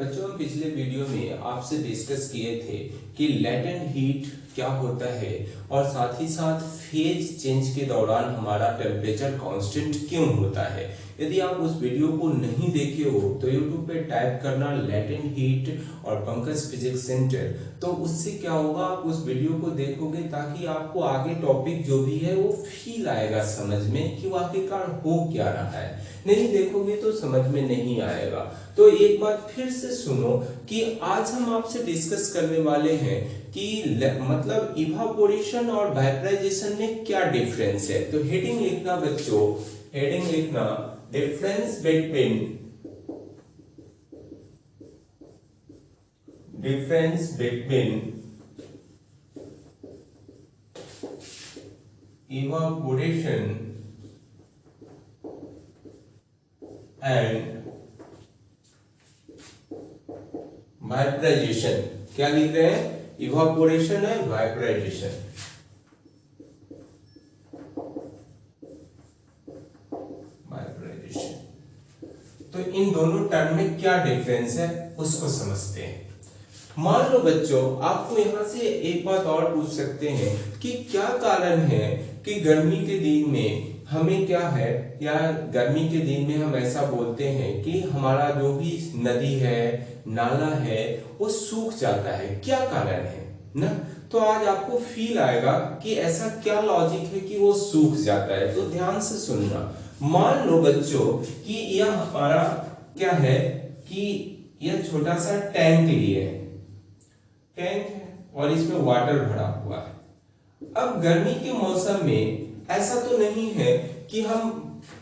बच्चों, हम पिछले वीडियो में आपसे डिस्कस किए थे कि लेटेंट हीट क्या होता है और साथ ही साथ फेज चेंज के दौरान हमारा टेम्परेचर कांस्टेंट क्यों होता है। यदि आप उस वीडियो को नहीं देखे हो तो यूट्यूब पे टाइप करना लेटेंट हीट और पंकज फिजिक्स सेंटर, तो उससे क्या होगा, आप उस वीडियो को देखोगे ताकि आपको आगे टॉपिक जो भी है वो फील आएगा समझ में कि आखिरकार हो क्या रहा है। नहीं देखोगे तो समझ में नहीं आएगा। तो एक बात फिर से सुनो कि आज हम आपसे डिस्कस करने वाले हैं कि मतलब इवापोरेशन और वेपराइजेशन में क्या डिफरेंस है। तो हेडिंग लिखना बच्चों, हेडिंग लिखना डिफरेंस बिटवीन इवापोरेशन एंड वाइपराइजेशन। क्या लिख रहे हैं? Evaporation and वाइपराइजेशन। वाइपराइजेशन, तो इन दोनों टर्म में क्या डिफरेंस है उसको समझते हैं। मान लो बच्चों, आपको यहां से एक बात और पूछ सकते हैं कि क्या कारण है कि गर्मी के दिन में हमें क्या है, या गर्मी के दिन में हम ऐसा बोलते हैं कि हमारा जो भी नदी है, नाला है, वो सूख जाता है। क्या कारण है ना? तो आज आपको फील आएगा कि ऐसा क्या लॉजिक है कि वो सूख जाता है। तो ध्यान से सुनना। मान लो बच्चों कि यह हमारा क्या है कि यह छोटा सा टैंक लिए है, टैंक है और इसमें वाटर भरा हुआ है। अब गर्मी के मौसम में ऐसा तो नहीं है कि हम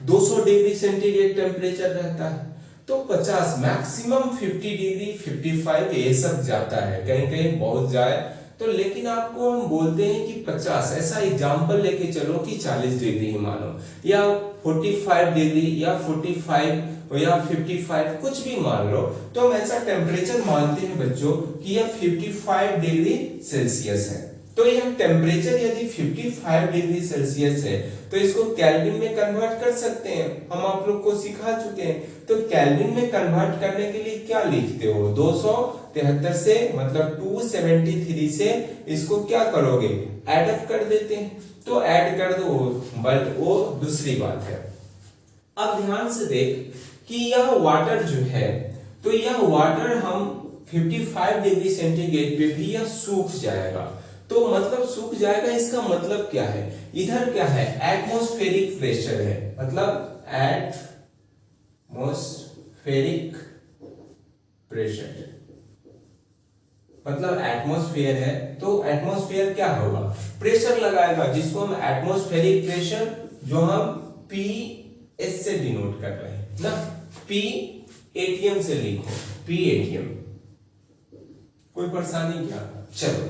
200 डिग्री सेंटीग्रेड टेम्परेचर रहता है, तो 50 मैक्सिमम 50 डिग्री 55 ये सब जाता है, कहीं कहीं बहुत जाए तो। लेकिन आपको हम बोलते हैं कि 50, ऐसा एग्जांपल लेके चलो कि 40 डिग्री ही मानो, या 45 डिग्री या 45 या 55 कुछ भी मान लो, तो हम ऐसा टेम्परेचर मानते हैं बच्चों कि यह 55 डिग्री सेल्सियस है। तो यह टेम्परेचर यदि 55 डिग्री सेल्सियस है तो इसको केल्विन में कन्वर्ट कर सकते हैं, हम आप लोग को सिखा चुके हैं। तो केल्विन में कन्वर्ट करने के लिए क्या लिखते हो, 273 से मतलब 273 से इसको क्या करोगे, ऐड अप कर देते हैं। तो ऐड कर दो, बट वो दूसरी बात है। अब ध्यान से देख कि यह वाटर जो है, तो यह वाटर हम 55 डिग्री सेंटीग्रेड पे भी यह सूख जाएगा। तो मतलब सूख जाएगा, इसका मतलब क्या है, इधर क्या है, एटमॉस्फेरिक प्रेशर है, मतलब एटमॉस्फेरिक प्रेशर, मतलब एटमॉस्फेयर है तो एटमॉस्फेयर क्या होगा, प्रेशर लगाएगा, जिसको हम एटमॉस्फेरिक प्रेशर, जो हम पी एस से डिनोट कर रहे हैं ना, पी एटीएम से लिखो, पी एटीएम। कोई परेशानी क्या? चलो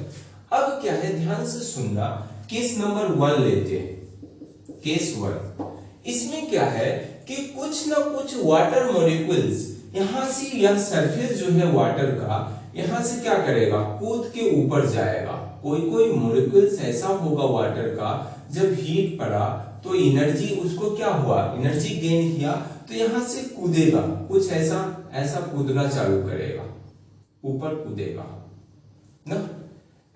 अब क्या है, ध्यान से सुनना। केस नंबर 1 लेते हैं, केस 1। इसमें क्या है कि कुछ ना कुछ वाटर मॉलिक्यूल्स यहां से, यह सरफेस जो है वाटर का, यहां से क्या करेगा, कूद के ऊपर जाएगा। कोई कोई मॉलिक्यूल्स ऐसा होगा वाटर का, जब हीट पड़ा तो एनर्जी उसको क्या हुआ, एनर्जी गेन किया, तो यहां से कूदेगा, कुछ ऐसा ऐसा कूदना चालू करेगा, ऊपर कूदेगा ना,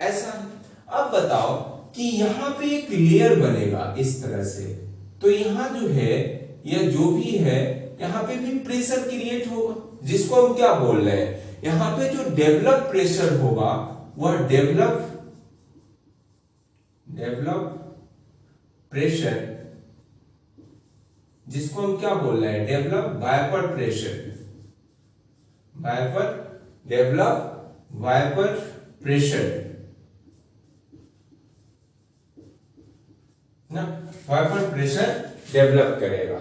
ऐसा। अब बताओ कि यहां पे एक लेयर बनेगा इस तरह से, तो यहां जो है, यह जो भी है, यहां पे भी प्रेशर क्रिएट होगा, जिसको हम क्या बोल रहे हैं, यहां पे जो डेवलप प्रेशर होगा वह डेवलप प्रेशर, जिसको हम क्या बोल रहे हैं, develop vapour pressure, develop vapour pressure ना, वाइपर प्रेशर डेवलप करेगा।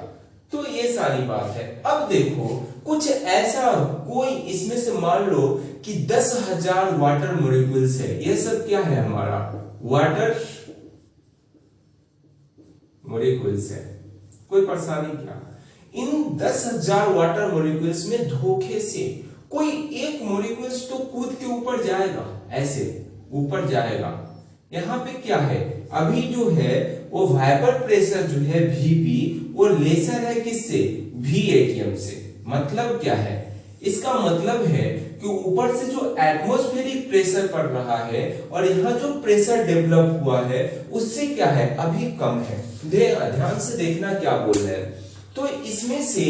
तो ये सारी बात है। अब देखो कुछ ऐसा, कोई इसमें से मान लो कि 10,000 वाटर मॉलिक्यूल्स है, ये सब क्या है, हमारा वाटर मॉलिक्यूल्स है। कोई परेशानी क्या? इन 10,000 वाटर मॉलिक्यूल्स में धोखे से कोई एक मॉलिक्यूल्स तो कूद के ऊपर जाएगा, ऐसे ऊपर जाएगा। यहाँ पे क्या है, अभी जो है वो वाइपर प्रेशर जो है Vp वो लेसर है किससे, V एटीएम से। मतलब क्या है, इसका मतलब है कि ऊपर से जो एटमॉस्फेरिक प्रेशर पड़ रहा है और यहाँ जो प्रेशर डेवलप हुआ है उससे क्या है, अभी कम है। ध्यान से देखना क्या बोल रहे हैं। तो इसमें से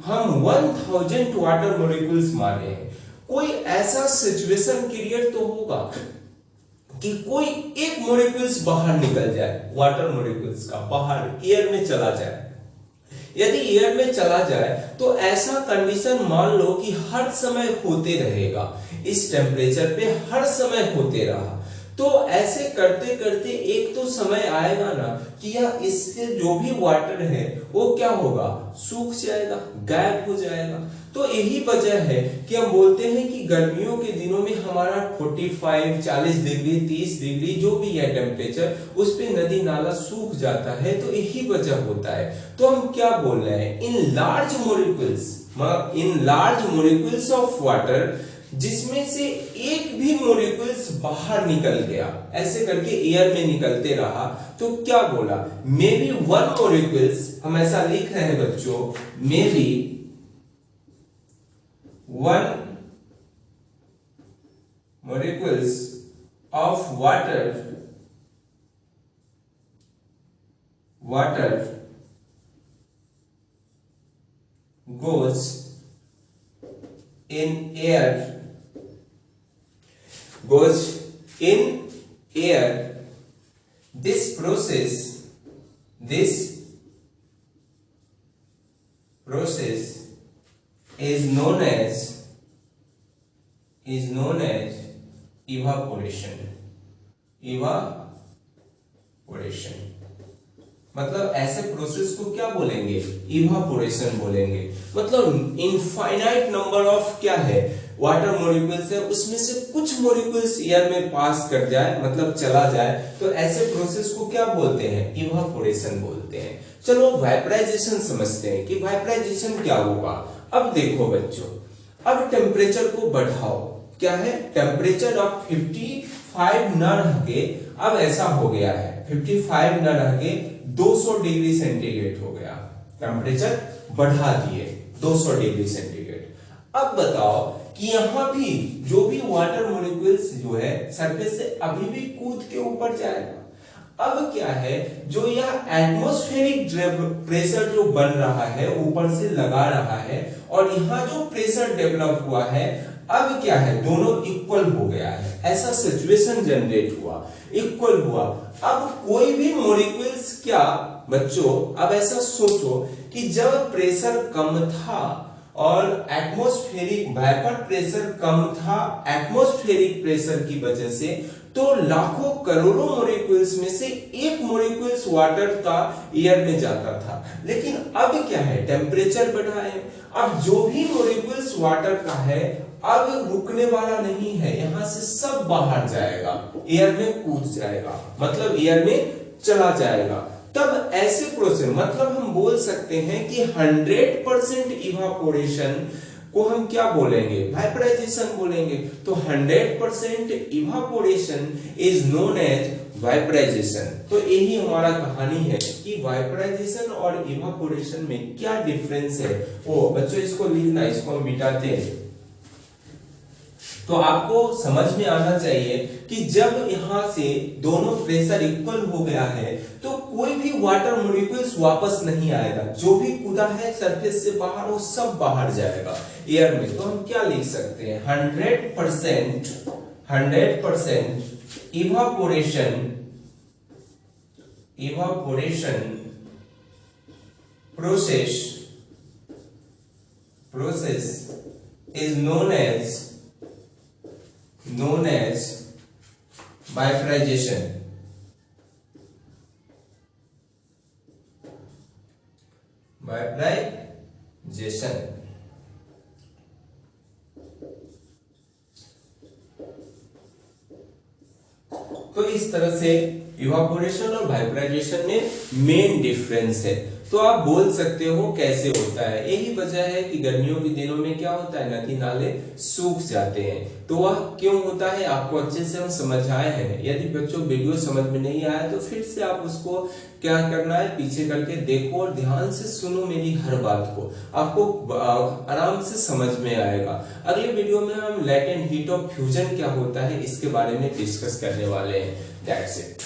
हम 1000 वाटर मॉलिक्यूल्स माने हैं। कोई ऐसा सिचुएशन क्रिएट तो होगा कि कोई एक मॉलिक्यूल्स बाहर निकल जाए, वाटर मॉलिक्यूल्स का बाहर एयर में चला जाए। यदि एयर में चला जाए तो ऐसा कंडीशन मान लो कि हर समय होते रहेगा, इस टेम्परेचर पे हर समय होते रहा, तो ऐसे करते करते एक तो समय आएगा ना कि यह इससे जो भी वाटर है वो क्या होगा, सूख जाएगा, गायब हो जाएगा। तो यही वजह है कि हम बोलते हैं कि गर्मियों के दिनों में हमारा 45, 40 डिग्री, 30 डिग्री जो भी है टेम्परेचर, उस पे नदी नाला सूख जाता है। तो यही वजह होता है। तो हम क्या बोल रहे हैं, in large molecules of water, जिसमें से एक भी मॉलिक्यूल्स बाहर निकल गया, ऐसे करके एयर में निकलते रहा, तो क्या बोला, मे बी वन मॉलिक्यूल्स, हम ऐसा लिख रहे हैं बच्चों, may be one molecules of water goes in air. This process is known as evaporation. मतलब ऐसे प्रोसेस को क्या बोलेंगे, इवापोरेशन बोलेंगे। मतलब इनफाइनाइट नंबर ऑफ क्या है, वाटर मॉलिक्यूल्स है, उसमें से कुछ मॉलिक्यूल्स एयर में पास कर जाए, मतलब चला जाए, तो ऐसे प्रोसेस को क्या बोलते हैं, इवापोरेशन बोलते हैं। चलो वाइपराइजेशन समझते हैं कि वाइपराइजेशन क्या होगा। अब देखो बच्चों, अब टेम्परेचर को बढ़ाओ, क्या है, टेम्परेचर ऑफ 55 न रह के अब ऐसा हो गया है, 55 न रह के 200 डिग्री सेंटीग्रेड हो गया, टेम्परेचर बढ़ा दिए 200 डिग्री सेंटीग्रेड। अब बताओ कि यहां भी जो भी वाटर मॉलिक्यूल्स जो है सरफेस से अभी भी कूद के ऊपर जाएगा। अब क्या है, जो यह एटमॉस्फेरिक प्रेशर जो बन रहा है, ऊपर से लगा रहा है, और यहाँ जो प्रेशर डेवलप हुआ है, अब क्या है, दोनों इक्वल हो गया है, ऐसा सिचुएशन जनरेट हुआ, इक्वल हुआ। अब कोई भी मॉलिक्यूल्स क्या बच्चों, अब ऐसा सोचो कि जब प्रेशर कम था और एटमॉस्फेरिक वेपर प्रेशर कम था एटमॉस्फेरिक प्रेशर की वजह से, तो लाखों करोड़ों मॉलिक्यूल्स में से एक मॉलिक्यूल्स वाटर का एयर में जाता था। लेकिन अब क्या है, टेम्परेचर बढ़ा है, अब जो भी मॉलिक्यूल्स वाटर का है अब रुकने वाला नहीं है, यहां से सब बाहर जाएगा, एयर में कूद जाएगा, मतलब एयर में चला जाएगा। तब ऐसे प्रोसेस, मतलब हम बोल सकते हैं कि 100% इवापोरेशन को हम क्या बोलेंगे, वाइपराइजेशन बोलेंगे। तो 100% इवापोरेशन इज नोन एज वाइपराइजेशन। तो यही हमारा कहानी है कि वाइपराइजेशन और इवापोरेशन में क्या डिफरेंस है। वो बच्चों इसको लिखना, इसको हम मिटाते हैं। तो आपको समझ में आना चाहिए कि जब यहां से दोनों प्रेशर इक्वल हो गया है तो कोई भी वाटर मॉलिक्यूल्स वापस नहीं आएगा, जो भी कूदा है सरफेस से बाहर वो सब बाहर जाएगा एयर में। तो हम क्या लिख सकते हैं, 100% evaporation process is known as vaporization. तो इस तरह से इवापोरेशन और वाइपराइजेशन में मेन डिफरेंस है। तो आप बोल सकते हो कैसे होता है। यही वजह है कि गर्मियों के दिनों में क्या होता है, नदी नाले सूख जाते हैं। तो वह क्यों होता है आपको अच्छे से हम समझाए हैं। यदि बच्चों वीडियो समझ में नहीं आया तो फिर से आप उसको क्या करना है, पीछे करके देखो और ध्यान से सुनो मेरी हर बात को, आपको आराम से समझ में आएगा। अगले वीडियो में हम लैटेंट हीट ऑफ फ्यूजन क्या होता है इसके बारे में डिस्कस करने वाले हैं। That's it.